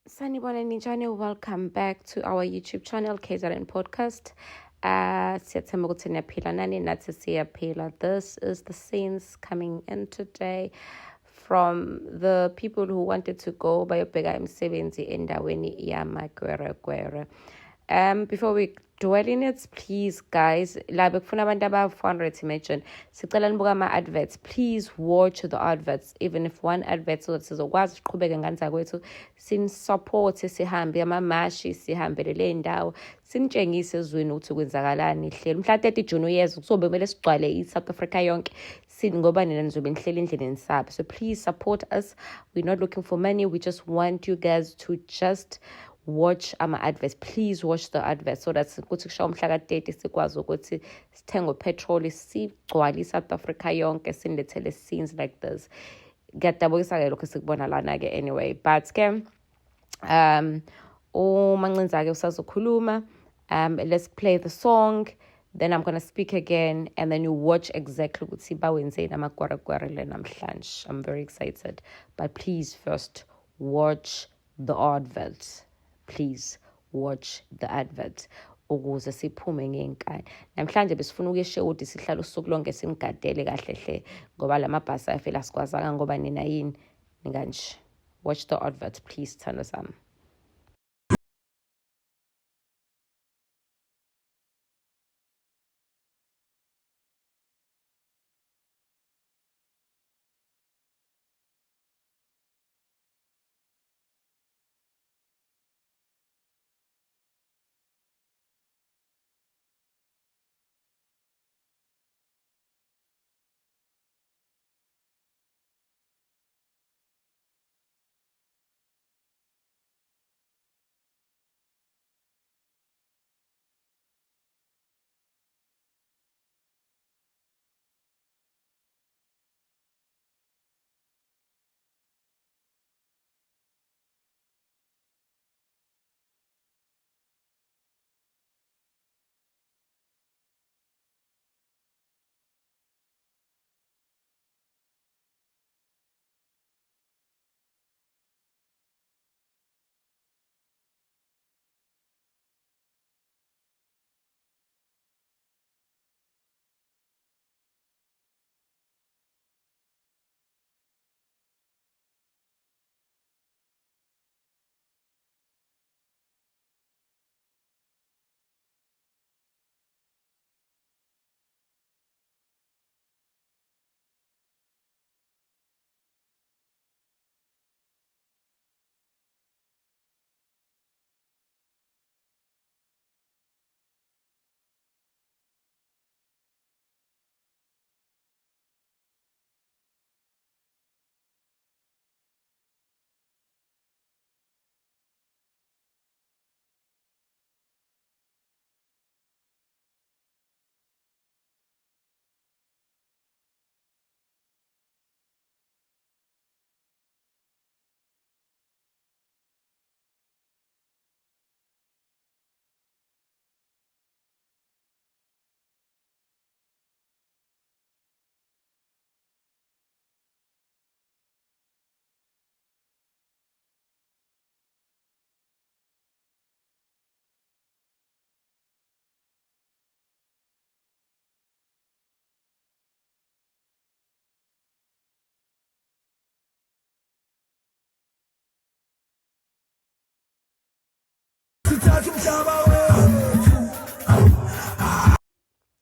Sanibona Ninjani, welcome back to our YouTube channel, KZN Podcast. Siyathemba ukuthi niyaphila nani nathi siyaphila. This is the scenes coming in today from the people who wanted to go bayobheka imisebenzi endaweni yamaGweregwere. Before we dwell in it, please guys, la bekufuna abantu aba-400 imagine sicela nibuka ama-adverts. Please watch the adverts, even if one advert, so that sizokwazi siqhubeke nganza kwethu sinisupport, sihambe amamashi, sihambele le ndawo, sinitshengise ezweni ukuthi kwenzakalani ihlelo. Mhla 30 June uyeza kusobe kumele sigcwale i-South Africa yonke ngoba nina nizobe nihleli endlini sabe. So please support us. We're not looking for money, we just want you guys to just watch ama-adverts. Please watch the adverts so that ukuthi kushawa umhla ka-30 sikwazi ukuthi sithenge upetrol sigcwale i-South Africa yonke sinilethele scenes like this. Ngiyadabukisa-ke lokho sikubona lana-ke anyway, but-ke uMancinza-ke usazokhuluma. Let's play the song, then I'm going to speak again, and then you watch exactly ukuthi bawenzeni amaGweregwere le namhlanje. I'm very excited, but please first watch the advert. Please watch the advert ukuze siphume ngenkani. Namhlanje besifuna ukuyeshewudi sihlala usuku lonke simgadele kahle hle ngoba lamabhasi ayafela sikwazanga ngoba nina yini nganje. Watch the advert, please. Thandwa sami.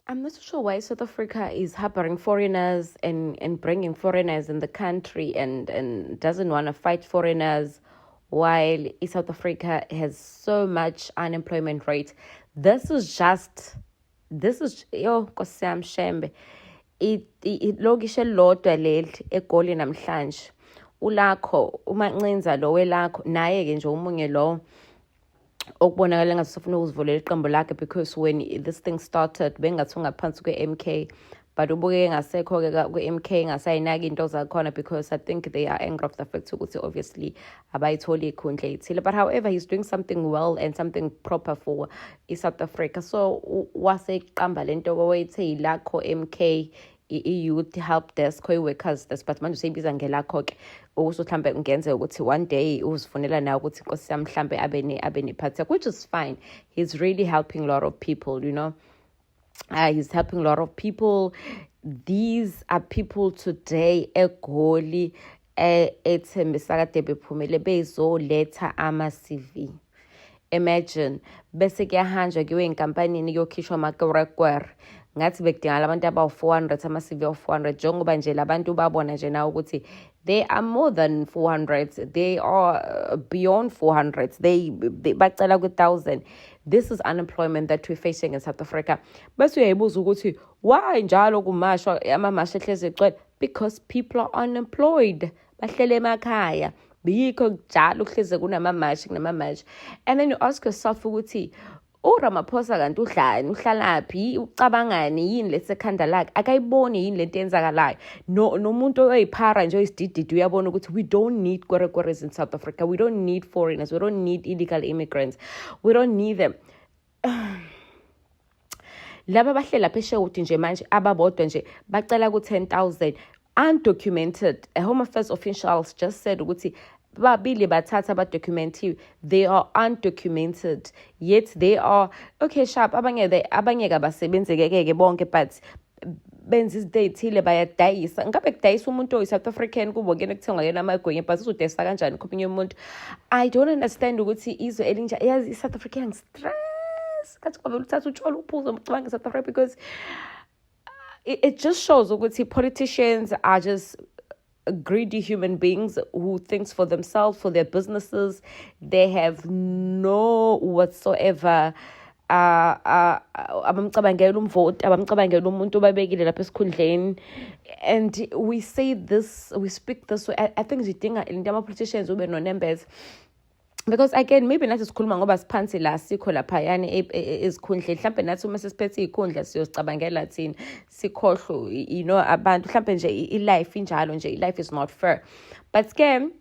I'm not so sure why South Africa is harboring foreigners and bringing foreigners in the country and doesn't want to fight foreigners while South Africa has so much unemployment rate. This is yo Nkosiyami Shembe. Ilokishi elilodwa leli eGoli namhlanje. Ulakho uMancinza lo welakho naye ke nje umunye lo okubonakala ngathi sifuna ukuzivulela iqembu lakhe, because when this thing started bengathi ungaphansi kwe-MK, but ubukeke ngasekho-ke kwe-MK ngasayinaki into zakhona, because I think they are angry of the fact ukuthi obviously abayitholi ikhundla ethile. But however, he's doing something well and something proper for South Africa. So waseqamba lento kwethe ilakho MK i-youth help desk workers desk but manje useyibiza ngelakho ke ukuthi mhlambe ungenzeka ukuthi one day uzifunela nawe ukuthi inkosi yami mhlambe abe ne-party, which is fine. He's really helping a lot of people, you know. He's helping a lot of people. These are people today eGoli ethembisa kade bephumele bezoletha ama-CV. Imagine bese kuyahanjwa kuyiwe enkampanini yokhishwa amakwerekwer ngathi bekudingala abantu abawu-400 ama-CV awu-400 njengoba nje labantu babona nje nawe ukuthi they are more than 400, they are beyond 400, they bacela ku-1,000. This is unemployment that we're facing in South Africa. Bese uyayibuza ukuthi why njalo kumashwa amamasha ehlezi egcwele? Because people are unemployed, bahlele emakhaya. Bikho njalo kuhleze kunamamashi. And then you ask yourself ukuthi uRamaphosa kanti udlani, uhlalaphi, ucabangani, yini lesekhanda lakhe, akayiboni yini lento enzakalayo. Nomuntu oyiphara nje oyisidididi uyabona ukuthi we don't need kwerekweres in South Africa, we don't need foreigners, we don't need illegal immigrants, we don't need them. Laba bahlela phesheya ukuthi nje manje ababodwa nje bacela ku-10,000 undocumented. Home Affairs officials just said ukuthi babili bathatha abadocumentiwe, they are undocumented, yet they are okay sharp. Abanye kabasebenzekeke bonke but benza izinto ey'thile bayadayisa. Ngabe kudayisa umuntu oyi-South African kubo kuyena kuthengwa yena amagwinya but uzodayisa kanjani kopinye umuntu? I don't understand ukuthi izwe elinje yazi i-South African stress kathi kwabe uthatha utshwala uphuzo ucabanga i-South Africa, because it just shows ukuthi politicians are just greedy human beings who thinks for themselves, for their businesses. They have no whatsoever abamcabangela umvote, abamcabangela umuntu babekile lapha esikhundleni. And we say this, we speak this way. I think zidinga ama-politicians ube no-numbers. Because again, maybe nathi sikhuluma ngoba siphansi la sikho laphayana ezikhundleni. Mhlambe nathi uma sesiphethe izikhundla siyozicabangela thina sikhohlwe, you know, abantu mhlambe nje i-life injalo nje, i-life is not fair. But again,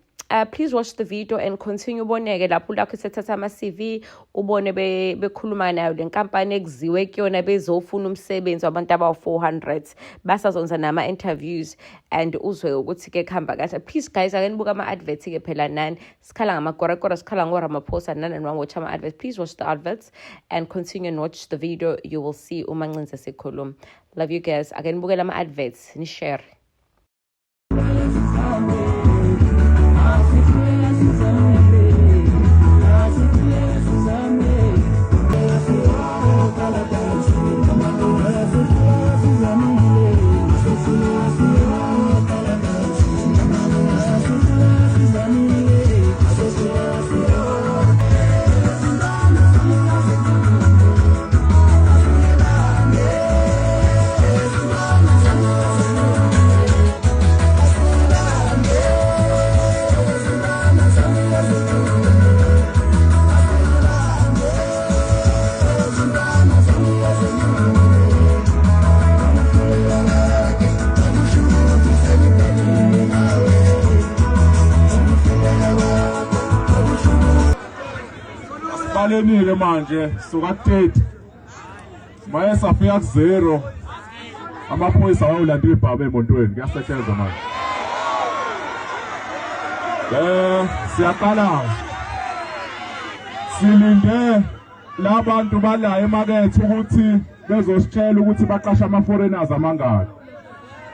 please watch the video and continue uboneke lapho lakho sethatha ama-CV ubone bekhuluma nayo le nkampani ekuziwe kuyona bezofuna umsebenzi wabantu abawu-400 basazonza nama-interviews and uzwe ukuthi ke kuhamba kahle. Please guys, ake nibuka ama-adverts ke phela nani sikhala ngamakorakora, sikhala ngoRamaphosa nani niwatch ama-adverts. Please watch the adverts and continue and watch the video. You will see uMancinze sekhuluma. Love you guys. Ake nibukela ama-adverts ni share. Balenile manje suka 30 maye safika ku0 amaphoyisa awulanda ibhabe emontweni kuyasetshenzwa manje. Siyaqala silinde labantu bala emakethe ukuthi bezositshela ukuthi baqasha ama-foreigners amangaki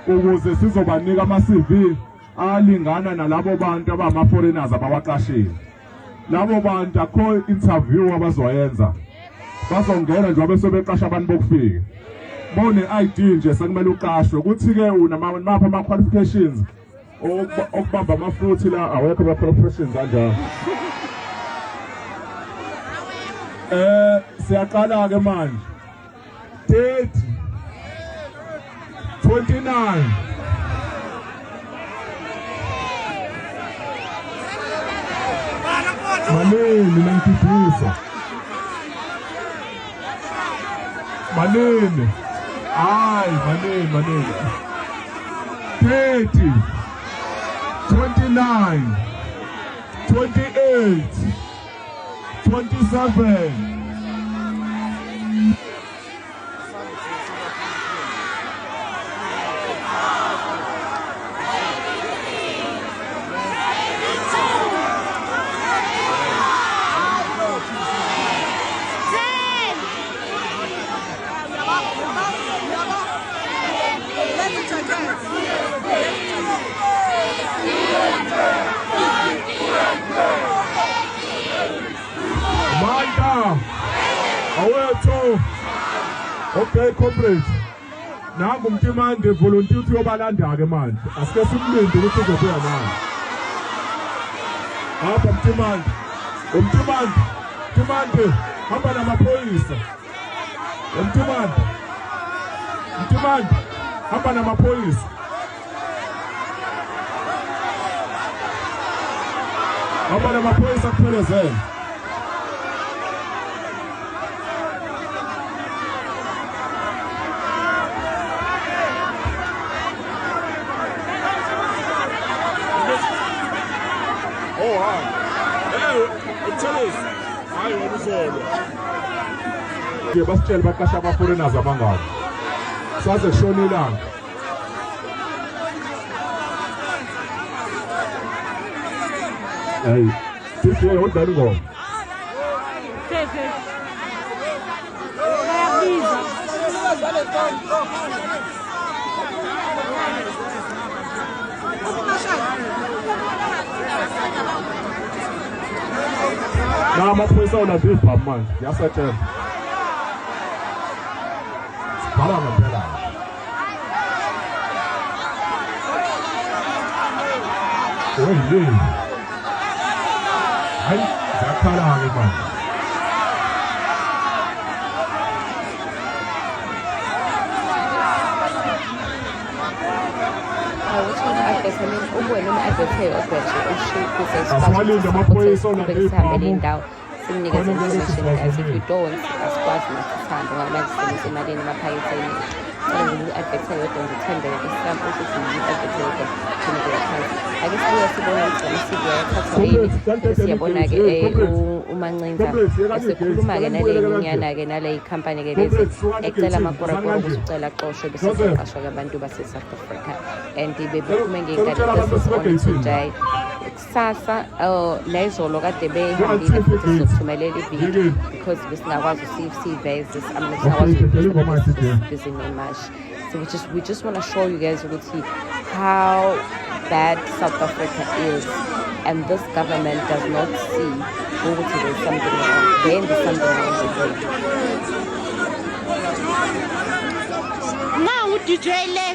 ukuze sizobanika ama-CV alingana nalabo bantu abama-foreigners abawaqashile. Labo bantu akho interview abazoyenza, bazongena nje bese beqasha abantu bokufika. Bone ID nje sekumele uqashwe ukuthi ke unamapha ama-qualifications okubamba ama-fruit la awekho ama-professions kanjalo. Siyaqala ke manje 30 29 Manini nankipisa. Manini. Ay, manini. 30 29 28 27 28 awethu. Okay comrade. Nangu umtimande volunteer uthi uyobalanda ke manje. Asike simlinde ukuthi uzobuya naye. Apha umtimande. Umtimande hamba namaphoyisa. Umtimande hamba namaphoyisa. Hamba namaphoyisa kuphelezela. Oh, wow. Hey, tell us. Hayi wabuzolo. Nje basitshela baqasha ama-foreigners abangaki. Saze kushona ilanga. Hey, sithi udlala ingoma. Na amaphoyisa olazipha manje yasatshela sibhala ngempela oye hayi zakhala-ke manje asalinde amaphoyisa olazipha indawo simnikeze information guys. If you don't, asikwazi nasithanda ngoba manje sisebenzisa imali emaphaketheni. Advertise yodwa ngithembele islam ukuthi advertise yodwa ngithembele phansi. Ake sibuye sibone ukuthi ama-CV ayathathwa yini. Siyabona-ke uMancinza esekhuluma-ke nale nyana-ke nale company-ke lezi ecela amakorakora ukuthi ucela aqoshwe bese seqashwa-ke abantu base-South Africa and bebephume ngey'nkathi today. Kusasa nezolo kade behambile futhi sizothumelela ividiyo because besingakwazi siveze singakwazi busy nemashi. So we just want to show you guys how bad South Africa is, and this government does not see there's something wrong. Then there's something wrong with it. Now DJ le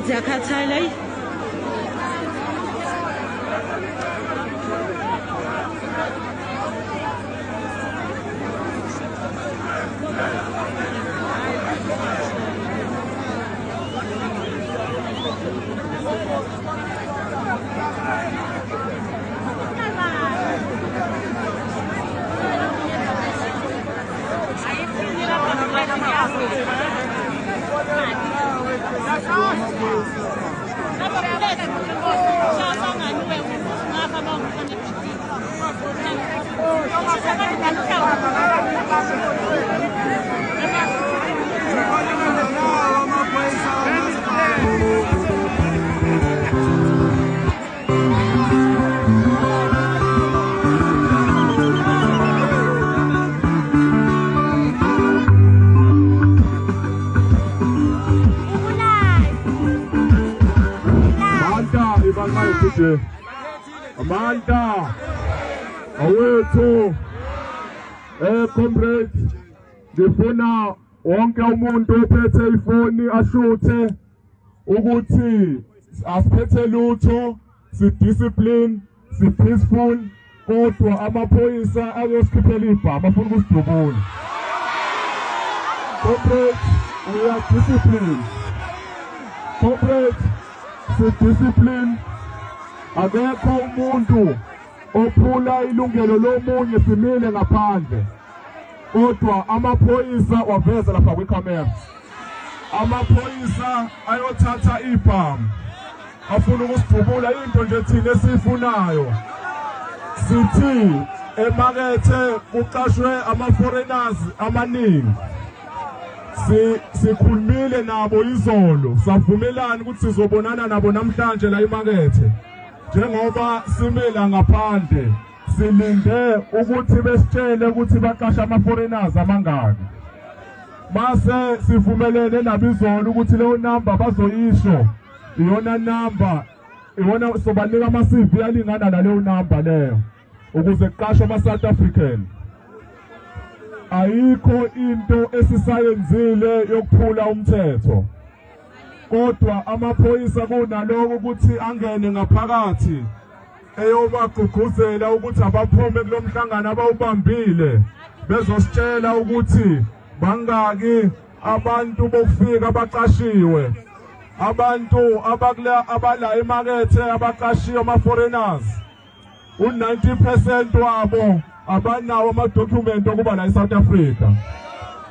Zakathala Amanda awethu comrade ngifuna wonke umuntu ophethe ifoni ashuthe ukuthi asiphethe lutho sidiscipline sipeaceful kodwa amaphoyisa ayosikhiphela ibhama afuna ukusidubula. Comrade, we are disciplined. Comrade, sidiscipline. Akekho umuntu ophula ilungelo lomunye simile ngaphandle. Kodwa amaphoyisa waveza lapha kwicamera. Amaphoyisa ayothatha ibhamu. Afuna ukusidubula into nje thina esifunayo. Sithi emakethe kuqashwe ama-foreigners amaningi. Sikhulumile nabo izolo, savumelana ukuthi sizobonana nabo namhlanje la emakethe. Njengoba simela ngaphandle, silinde ukuthi besitshele ukuthi baqasha ama-foreigners amangaki. Mase sivumelene nabo izolo ukuthi leyo number bazoyisho. Iyona number, iyona sobanika ama-CV alingana naleyo number leyo. Ukuze kuqashwe ama-South African. Ayikho into esisayenzile yokuphula umthetho. Kodwa amaphoyisa kunaloko ukuthi angene ngaphakathi eyobagqugquzela ukuthi abaphume kulomhlangano abawubambile bezositshela ukuthi bangaki abantu bokufika abaqashiwe, abantu abala emakethe abaqashiwe ama-foreigners. U-90% wabo abanawo amadokhumenti okuba la eSouth Africa.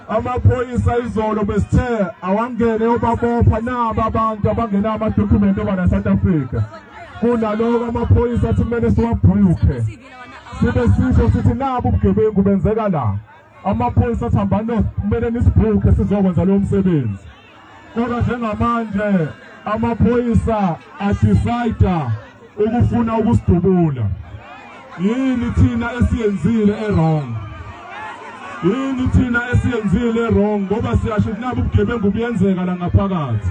Amaphoyisa izolo besithe awangene obabopha naba abantu abangena amadokhumenti okuba la eSouth Africa. Kunaloko amaphoyisa athi kumele siwabhuyukhe. Sibe sisho sithi nabo ubugebengu benzeka la. Amaphoyisa athi hambani kumele nisibhukhe sizokwenza lo msebenzi. Kodwa njengamanje amaphoyisa adecide ukufuna ukusidubula. Yini thina esiyenzile wrong? Yini thina esiyenzile wrong ngoba siyasho nabo ubugebengu buyenzeka la ngaphakathi.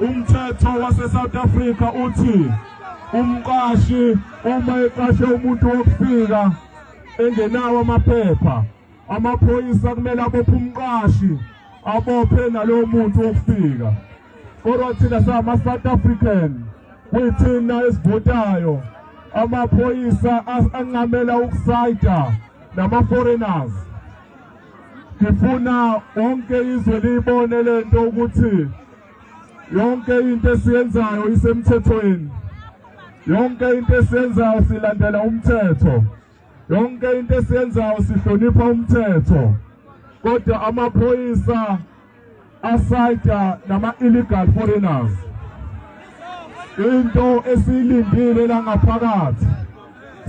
Umthetho wase South Africa uthi umqashi uma eqashe umuntu wokufika engenawo amaphepha, amaphoyisa kumele abophe umqashi abophe nalowo muntu wokufika. Kodwa thina sama-South African kuyithina esivotayo. Amaphoyisa angamela ukusayida nama-foreigners. Ngifuna wonke izwe libone lento ukuthi yonke into esiyenzayo isemthethweni. Yonke into esiyenzayo silandela umthetho. Yonke into esiyenzayo sihlonipha umthetho. Kodwa amaphoyisa asayida nama-illegal foreigners. Into esiyilindile la ngaphakathi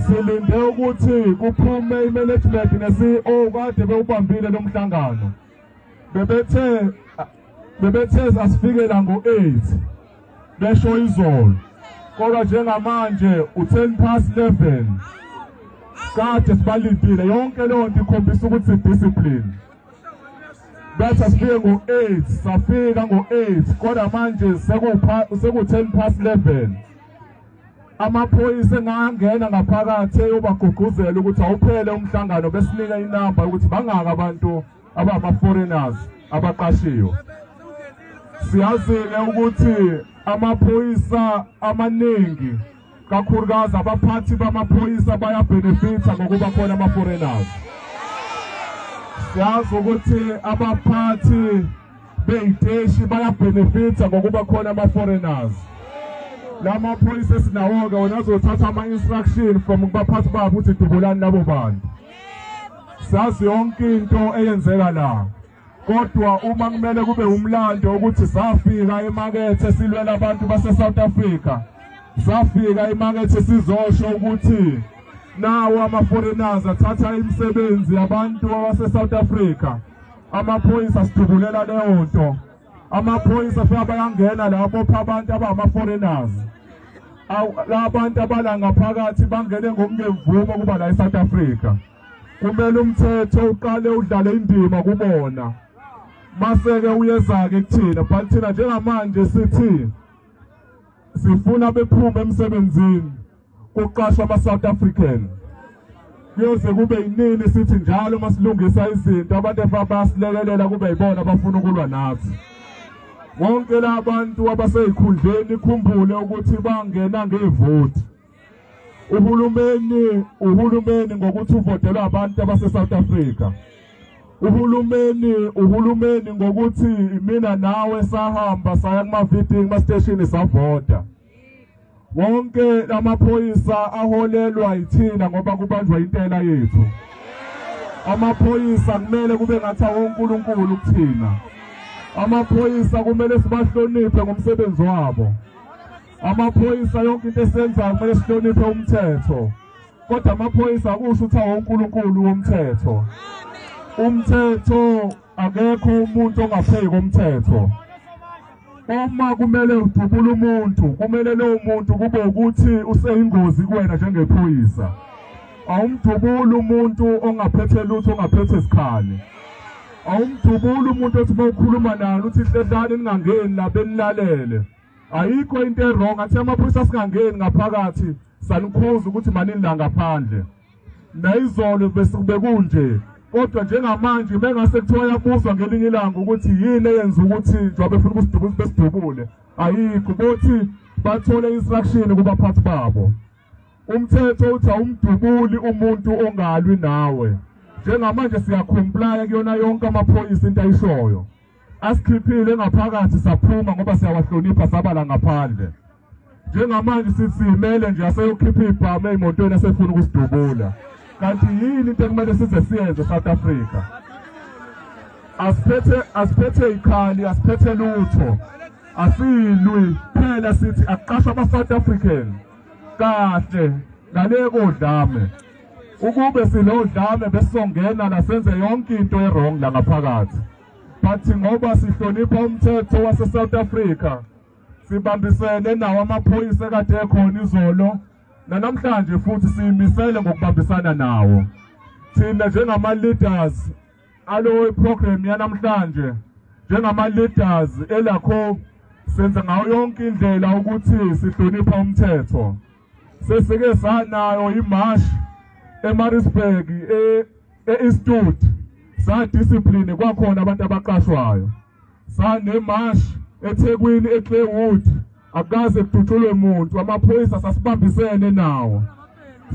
silinde ukuthi kuphume imanagement ne-CEO kade bewubambile lo mhlangano. Bebethe asifike la ngo-8 besho izolo. Kodwa njengamanje u-11:10 kade sibalindile. Yonke leyo nto ikhombisa ukuthi discipline. Bethi asifike ngo-8 safika ngo-8 kodwa manje seku-11:10. Amaphoyisa engangena ngaphakathi eyobagqugquzela ukuthi awuphele umhlangano besinika inamba ukuthi bangaka abantu abama-foreigners abaqashiwe. Siyazile ukuthi amaphoyisa amaningi kakhulukazi abaphathi bamaphoyisa bayabenefitha ngokuba khona ama-foreigners. Siyazi ukuthi abaphathi bey'teshi bayabenefitha ngokuba khona ama-foreigners. Lama phoyisa esinawo-ke wona azothatha ama-instruction from kubaphathi babo ukuthi dubulani labo bantu. Sazi yonke into eyenzeka la. Kodwa uma kumele kube umlando ukuthi safika emakethe silwela abantu base-South Africa. Safika emakethe sizosho ukuthi nawo ama-foreigners athatha imisebenzi yabantu base-South Africa. Amaphoyisa sidubulela leyo nto. Amaphoyisa fika bayangena lapho abantu abama-foreigners. Labantu abala ngaphakathi bangene ngokungemvumo kuba la eSouth Africa. Kumele umthetho uqale udlale indima kubona. Maseke uyezake kuthina, but thina njengamanje sithi sifuna bephume emsebenzini kuqashwa ama-South African. Kuyoze kube yinini sithi njalo masilungisa izinto abantu bayasilekelela kube yibona abafuna ukulwa nathi. Wonke labantu abaseyikhundleni ikhumbule ukuthi bangena ngevoti. Uhulumeni ngokuthi uvotelwa abantu abase-South Africa. Uhulumeni ngokuthi mina nawe sahamba saya kuma-meeting, kuma-station savota. wonke lamaphoyisa aholelwa yithina ngoba kubanjwa intela yethu. Amaphoyisa kumele kube ngathi uNkulunkulu kuthina. Amaphoyisa kumele sibahloniphe ngomsebenzi wabo. Amaphoyisa yonke into esenzayo kumele sihloniphe umthetho. Kodwa amaphoyisa akusho ukuthi uNkulunkulu womthetho. Umthetho akekho umuntu ongapheki komthetho. Uma kumele udubule umuntu, kumele lowo muntu kube ukuthi useyingozi kuwena njengephoyisa. Awumdubule umuntu ongaphethe lutho, ongaphethe isikhali. Awumdubule umuntu othi bawukhuluma naye uthi hlehlani ningangeni la benilalele. Ayikho into errong athi amaphoyisa singangeni ngaphakathi sanikhuza ukuthi manini la ngaphandle. Nayizolo bese kube kunje. Kodwa njengamanje bengase kuthiwa yabuzwa ngelinye ilanga ukuthi yini eyenza ukuthi njengoba befuna ukusidubula besidubule. Ayikho ukuthi bathole instruction kubaphathi babo. Umthetho uthi awumdubuli umuntu ongalwi nawe. Njengamanje siyacomplya kuyona yonke amaphoyisa into ayishoyo. Asikhiphile ngaphakathi saphuma ngoba siyawahlonipha sabala ngaphandle. Njengamanje sithi simele nje aseyokhipha ibhama emotweni asefuna ukusidubula. Kanti yini into ekumele size siyenze South Africa? Asiphethe ikhali, asiphethe lutho. Asilwi phela sithi aqashwa ama-South African. Kahle ngale kodlame. Ukube silodlame besongena la senze yonke into errong la ngaphakathi. But ngoba sihlonipha umthetho wase South Africa, sibambisene nawo amaphoyisa ekade ekhona izolo, namhlanje futhi simisele ngokubambisana nawo. Thina njengama leaders alo program yanamhlanje, njengama leaders elakho senza ngayo yonke indlela ukuthi sihlonipha umthetho. Sesike sanayo imarch eMaritzburg eInstitute sa discipline kwakhona abantu abaqashwayo. Sane march eThekwini eClaywood akaze kudutshulwe umuntu, amaphoyisa sasibambisene nawo.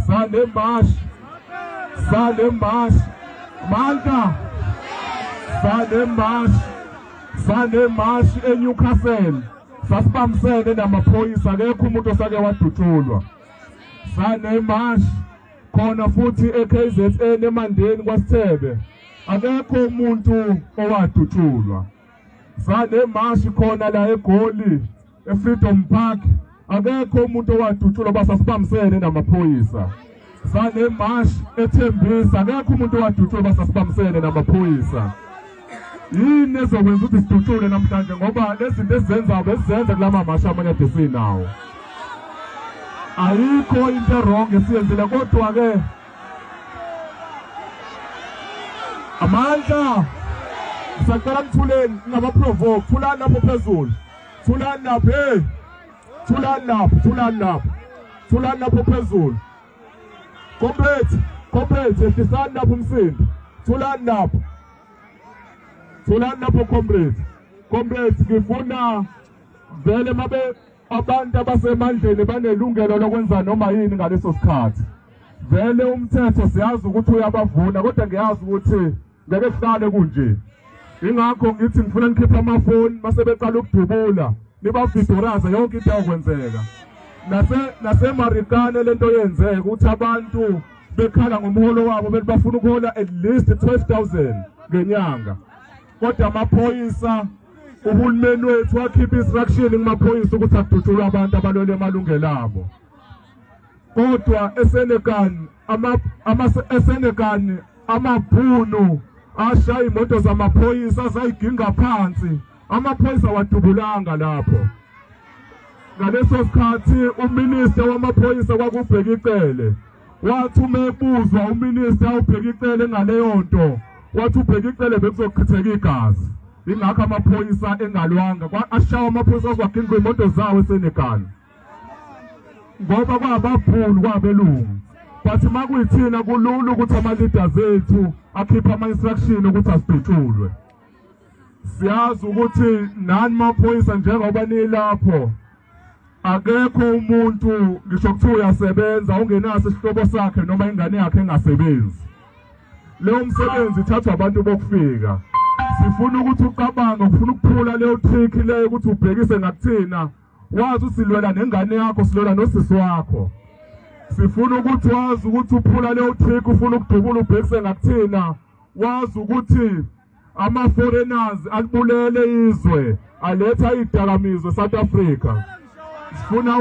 Sane march manda sane march eNewcastle sasibambisene namaphoyisa, akekho umuntu osake wadutshulwa. Sane march khona futhi eKZN eMandeni kwaSithebe, akekho umuntu owadutshulwa. Sane march khona la eGoli eFreedom Park, akekho umuntu owadutshulwa basasibambisene namaphoyisa. Sane march eThembisa, akekho umuntu owadutshulwa basasibambisene namaphoyisa. Yini ezokwenza ukuthi sidutshule namhlanje ngoba lezinto ezenza bezenza kulama march amanye adesinawo. Ayikho into wrong esiyenzile, kodwa ke amandla sacela mthuleni ngaba-provoke. Thulani lapho phezulu, thulani lapho, thulani lapho phezulu. Comrades, ehlisani lapho umsindo, thulani lapho comrades. Ngifuna vele mabe abantu abasemandleni banelungelo lokwenza noma yini ngaleso sikhathi. Vele umthetho siyazi ukuthi uyabavuna, kodwa ngiyazi ukuthi ngeke sihlale kunje. Ingakho ngithi ngifuna nikhipha amafoni masebeqala ukudubula, nibavidoraza yonke into yakwenzeka. Nasemarikane lento yenzeka ukuthi abantu bekhala ngomholo wabo bafuna ukuhola at least 12,000 ngenyanga. Kodwa amaphoyisa, uhulumeni wethu wakhipha instruction kumaphoyisa ukuthi adutshule abantu abalwele amalungelo abo. Kodwa eSenegal amabhunu ashaya imoto zamaphoyisa zayiginga phansi, amaphoyisa wadubulanga lapho. Ngaleso sikhathi uminister wamaphoyisa kwakubheka icele, wathi umebuzwa uminister ubheka icele ngaleyo nto, wathi ubheka icele bekuzochitheka igazi. Ingakho amaphoyisa engalwanga ashaya amaphoyisa azaginqa imoto zawo eSenegal ngoba kwababhunu kwabelungu. But makuyithina kulula ukuthi ama-leaders ethu akhipha ama-instruction ukuthi asidutshulwe. Siyazi ukuthi nani maphoyisa njengoba nilapho, akekho umuntu ngisho kuthiwa uyasebenza ungenaso isihlobo sakhe noma ingane yakhe engasebenzi. Leyo msebenzi ithathwa abantu bokufika. Sifuna ukuthi uqabanga, ufuna ukuphula leyo trick leyo ukuthi ubhekise ngakuthina wazi usilwela nengane yakho silwela nosisi wakho sifuna ukuthi wazi ukuthi uphula leyo trick ufuna ukudubula ubhekise ngakuthina wazi ukuthi ama foreigners alibulele izwe aletha idakamizwe South Africa sifuna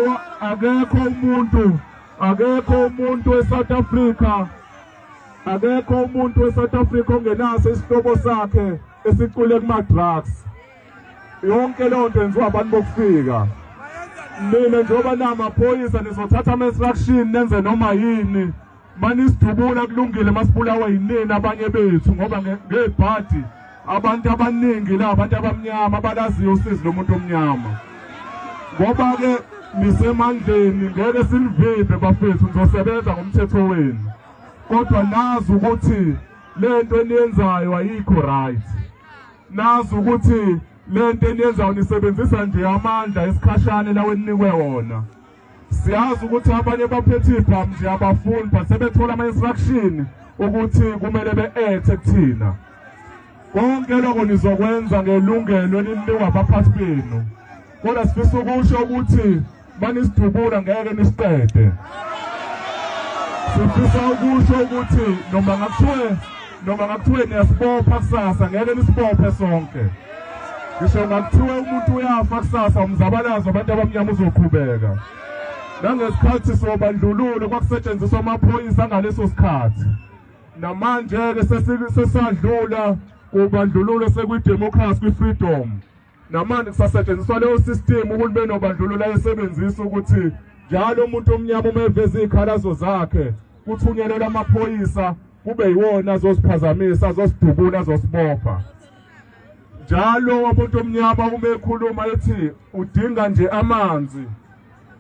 akekho umuntu eSouth Africa eSouth Africa ongenaso isihlobo sakhe esicule kuma drugs yonke leyo nto yenziwa abantu bokufika mina njengoba namaphoyisa nizothatha ama instruction nenze noma yini manisidubula kulungile masibulawa yinini abanye bethu ngoba ngebhadi abantu abaningi la abantu abamnyama abalaziyo usizi lomuntu omnyama ngoba ke nisemandleni ngeke silivimbe bafethu nizosebenza ngomthetho wenu kodwa nazi ukuthi lento eniyenzayo ayikho right nazi ukuthi lento eniyenzayo nisebenzisa nje amandla esikhashane lawe ninikwe wona siyazi ukuthi abanye baphethe ibhamu nje abafuni but sebethola ama instruction ukuthi kumele beethe kuthina konke lokho nizokwenza ngelungelo elininikwa abaphathi benu kodwa sifisa ukusho ukuthi manisidubula ngeke nisiqede sifisa ukusho ukuthi noma ngakuthiwe niyasibopha kusasa ngeke nisibophe sonke ngisho ngakuthiwe umuntu uyafa kusasa umzabalazo abantu abamnyama uzoqhubeka nangesikhathi sobandlululo kwakusetshenziswa amaphoyisa ngaleso sikhathi namanje ke sesadlula kubandlululo sekuyidemocracy kwi-freedom namanje kusasetshenziswa leyo system uhulumeni obandlululo ayesebenzisa ukuthi njalo umuntu omnyama uma eveza izikhalazo zakhe kuthunyelelwa amaphoyisa kube yiwona azosiphazamisa azosidubula azosibopha njalo umuntu omnyama uma ekhuluma ethi udinga nje amanzi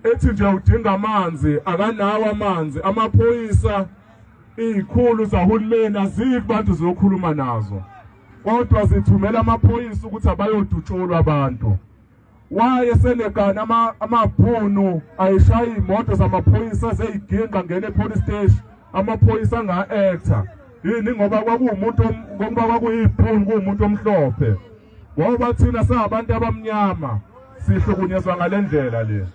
ethi nje udinga amanzi akanawo amanzi amaphoyisa izikhulu zahulumeni azikubantu zokhuluma nazo kodwa zithumela amaphoyisa ukuthi abayodutshulwa abantu waye senegana amabhunu ayishaya imoto zamaphoyisa zeyiginqa ngene police station amaphoyisa anga-actor yini ngoba kwakuyibhunu kuwumuntu omhlophe ngoba thina sabantu abamnyama sihlukunyezwa ngalendlela le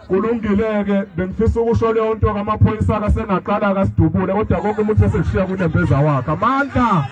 kulungileke bengifisa ukusho leyo nto ngamaphoyisa akasengaqala akasidubule kodwa konke umuntu eseshiya kunembeza wakhe amandla